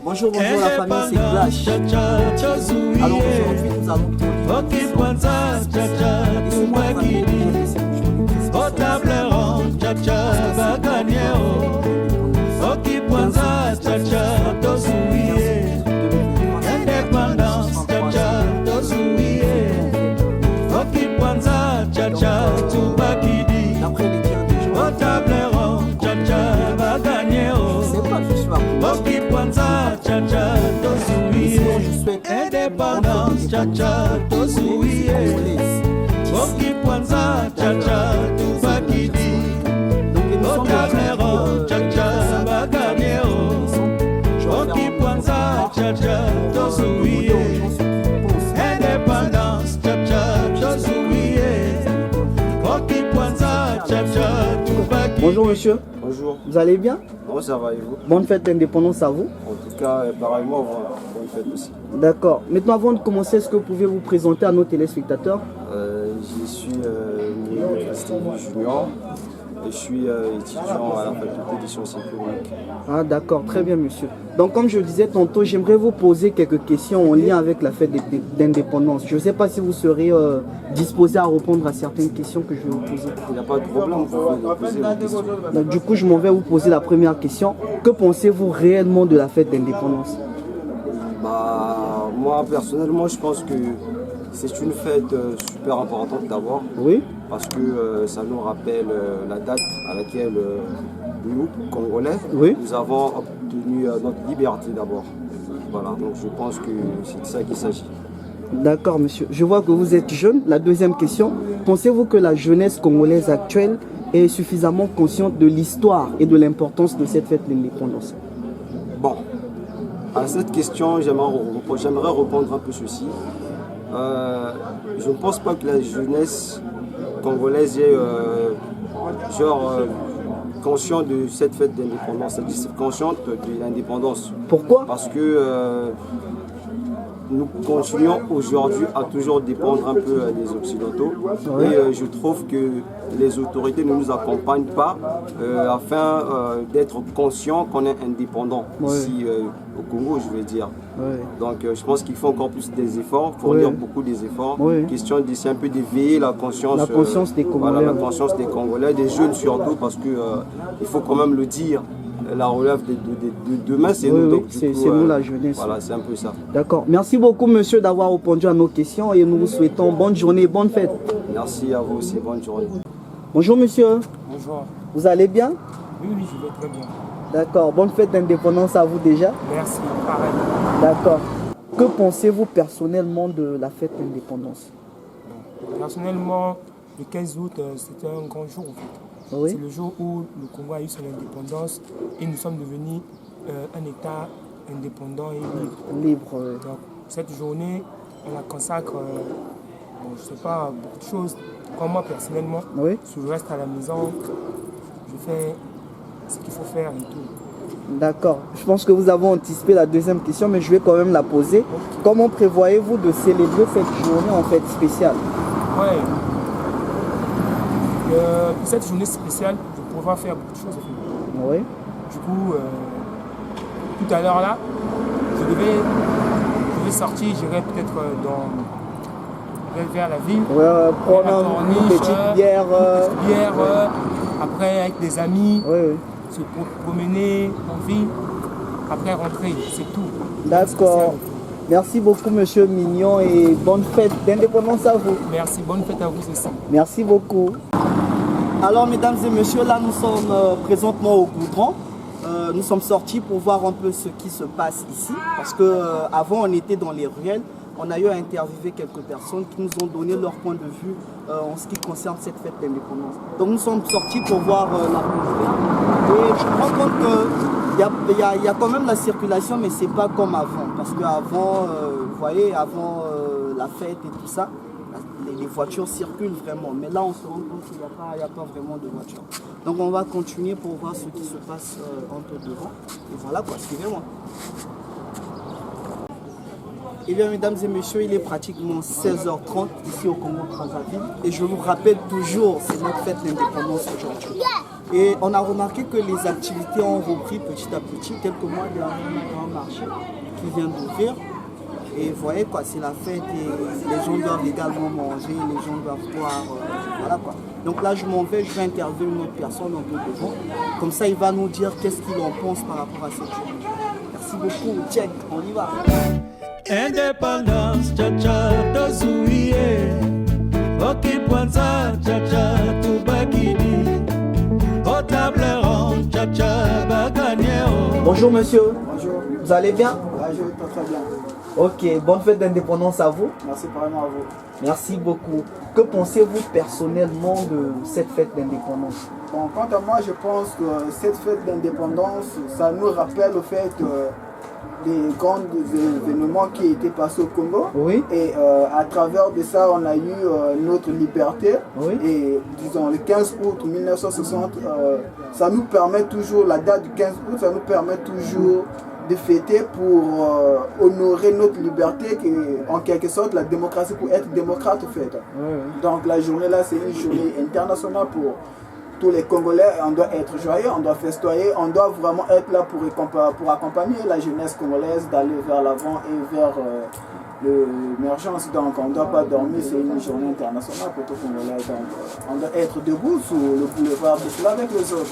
Bonjour la famille, c'est Clash. Alors aujourd'hui, nous allons indépendance, tcha-tcha, tozuie. Oki Pwanza, tcha-tcha, Tubakidi. Otablero, tcha-tcha, Bagameo. Oki Pwanza, tcha-tcha, tozuie. Indépendance, tcha-tcha, tozuie. Oki Pwanza, tcha-tcha, Tubakidi. Bonjour monsieur. Bonjour. Vous allez bien? Oh, ça va et vous? Bonne fête d'indépendance à vous. En tout cas, pareillement, voilà. Bonne fête aussi. D'accord. Maintenant, avant de commencer, est-ce que vous pouvez vous présenter à nos téléspectateurs? Je suis Christine Junior et je suis étudiant à la faculté des sciences économiques. Ah d'accord, très bien monsieur. Donc comme je disais tantôt, j'aimerais vous poser quelques questions en lien avec la fête d'indépendance. Je ne sais pas si vous serez disposé à répondre à certaines questions que je vais vous poser. Il n'y a pas de problème, vous pouvez poser vos questions. Donc, du coup, je m'en vais vous poser la première question. Que pensez-vous réellement de la fête d'indépendance? Moi personnellement, je pense que c'est une fête super importante d'abord. Oui. Parce que ça nous rappelle la date à laquelle nous, Congolais, oui, nous avons obtenu notre liberté d'abord. Voilà, donc je pense que c'est de ça qu'il s'agit. D'accord monsieur. Je vois que vous êtes jeune. La deuxième question, pensez-vous que la jeunesse congolaise actuelle est suffisamment consciente de l'histoire et de l'importance de cette fête d'indépendance? Bon, à cette question, j'aimerais répondre un peu ceci. Je ne pense pas que la jeunesse congolaise est consciente de cette fête d'indépendance, c'est-à-dire consciente de l'indépendance. Pourquoi? Parce que nous continuons aujourd'hui à toujours dépendre un peu des Occidentaux. Oui. Et je trouve que les autorités ne nous accompagnent pas afin d'être conscients qu'on est indépendant ici au Congo, je veux dire. Oui. Donc je pense qu'il faut encore plus des efforts, fournir beaucoup des efforts. Question d'essayer un peu d'éveiller la conscience des Congolais. Voilà, la conscience des Congolais, des jeunes surtout, parce que il faut quand même le dire. La relève de demain, c'est nous. Oui, c'est nous la jeunesse. Voilà, c'est un peu ça. D'accord. Merci beaucoup, monsieur, d'avoir répondu à nos questions et nous vous souhaitons bonne journée, bonne fête. Merci à vous aussi, bonne journée. Bonjour, monsieur. Bonjour. Vous allez bien? Oui, je vais très bien. D'accord. Bonne fête d'indépendance à vous déjà. Merci, pareil. D'accord. Que pensez-vous personnellement de la fête d'indépendance? Personnellement, le 15 août, c'était un grand jour en fait. Oui. C'est le jour où le Congo a eu son indépendance et nous sommes devenus un État indépendant et libre. Libre, oui. Donc, cette journée, on la consacre, je ne sais pas, beaucoup de choses. Comme moi, personnellement, si je reste à la maison, je fais ce qu'il faut faire et tout. D'accord. Je pense que vous avez anticipé la deuxième question, mais je vais quand même la poser. Okay. Comment prévoyez-vous de célébrer cette journée en fait spéciale? Ouais. Pour cette journée spéciale, je pourrais faire beaucoup de choses. Oui. Du coup, tout à l'heure là, je vais sortir, j'irai peut-être vers la ville. Prendre une petite bière. Après avec des amis, oui. Se promener en ville, après rentrer, c'est tout. D'accord. Merci beaucoup, monsieur Mignon, et bonne fête d'indépendance à vous. Merci, bonne fête à vous aussi. Merci beaucoup. Alors, mesdames et messieurs, là, nous sommes présentement au Goudron. Nous sommes sortis pour voir un peu ce qui se passe ici, parce qu'avant, on était dans les ruelles. On a eu à interviewer quelques personnes qui nous ont donné leur point de vue en ce qui concerne cette fête d'indépendance. Donc, nous sommes sortis pour voir l'atmosphère. Et je me rends compte qu'il y a quand même la circulation, mais ce n'est pas comme avant. Parce qu'avant, vous voyez, avant la fête et tout ça, les voitures circulent vraiment. Mais là, on se rend compte qu'il n'y a pas vraiment de voitures. Donc, on va continuer pour voir ce qui se passe un peu devant. Et voilà quoi, suivez-moi. Eh bien, mesdames et messieurs, il est pratiquement 16h30 ici au Congo-Brazzaville. Et je vous rappelle toujours, c'est notre fête d'indépendance aujourd'hui. Et on a remarqué que les activités ont repris petit à petit. Quelques mois dernier, on a un marché qui vient d'ouvrir. Et vous voyez quoi, c'est la fête et les gens doivent également manger, les gens doivent boire, voilà quoi. Donc là je m'en vais, je vais interviewer une autre personne un peu devant. Comme ça il va nous dire qu'est-ce qu'il en pense par rapport à cette journée. Merci beaucoup, check, on y va. Indépendance, tcha-tcha, tozouye. Okipwanza, tcha-tcha, tubakidi. Au table ronde, tcha-tcha, bagagnéo. Bonjour monsieur. Bonjour. Vous allez bien? Je vais très bien. Ok, bonne fête d'indépendance à vous. Merci vraiment à vous. Merci beaucoup. Que pensez-vous personnellement de cette fête d'indépendance? Bon, quant à moi, je pense que cette fête d'indépendance, ça nous rappelle au fait des grands événements qui étaient passés au Congo. Oui. Et à travers de ça, on a eu notre liberté. Oui. Et disons, le 15 août 1960, ça nous permet toujours, la date du 15 août, ça nous permet toujours de fêter pour honorer notre liberté, qui en quelque sorte la démocratie, pour être démocrate en fait. Oui. Donc la journée là, c'est une journée internationale pour tous les Congolais. On doit être joyeux, on doit festoyer, on doit vraiment être là pour accompagner la jeunesse congolaise d'aller vers l'avant et vers l'émergence. Donc on ne doit pas dormir, c'est une journée internationale pour tous les Congolais. Donc on doit être debout sur le boulevard de cela avec les autres.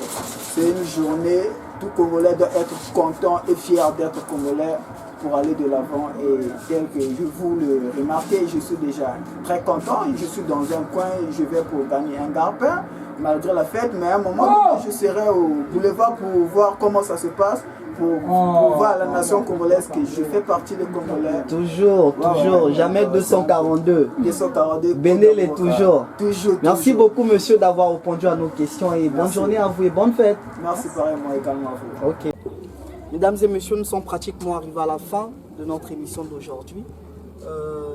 C'est une journée, tout Congolais doit être content et fier d'être Congolais pour aller de l'avant. Et tel que je vous le remarquez, je suis déjà très content. Je suis dans un coin, je vais pour gagner un garpin malgré la fête, mais à un moment je serai au boulevard pour voir comment ça se passe, pour voir la nation congolaise que je fais partie des Congolais. Toujours, jamais 242. 242. Bénil est toujours. Toujours. Merci beaucoup monsieur d'avoir répondu à nos questions et bonne journée à vous et bonne fête. Merci pareillement également à vous. Ok. Mesdames et messieurs, nous sommes pratiquement arrivés à la fin de notre émission d'aujourd'hui.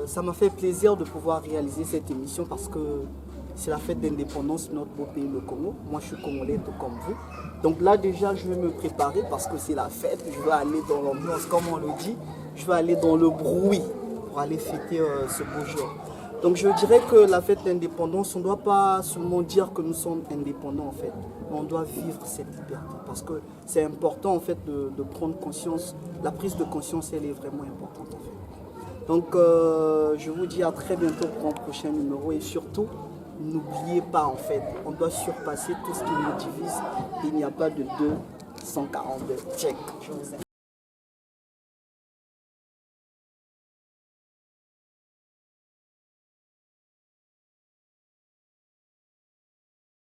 Ça m'a fait plaisir de pouvoir réaliser cette émission parce que c'est la fête d'indépendance de notre beau pays, le Congo. Moi, je suis congolais, tout comme vous. Donc là, déjà, je vais me préparer parce que c'est la fête. Je vais aller dans l'ambiance, comme on le dit. Je vais aller dans le bruit pour aller fêter ce beau jour. Donc, je dirais que la fête d'indépendance, on ne doit pas seulement dire que nous sommes indépendants, en fait. Mais on doit vivre cette liberté parce que c'est important, en fait, de prendre conscience. La prise de conscience, elle est vraiment importante, en fait. Donc, je vous dis à très bientôt pour un prochain numéro et surtout, n'oubliez pas en fait, on doit surpasser tout ce qui nous divise. Il n'y a pas de 242. Check. Je vous aime.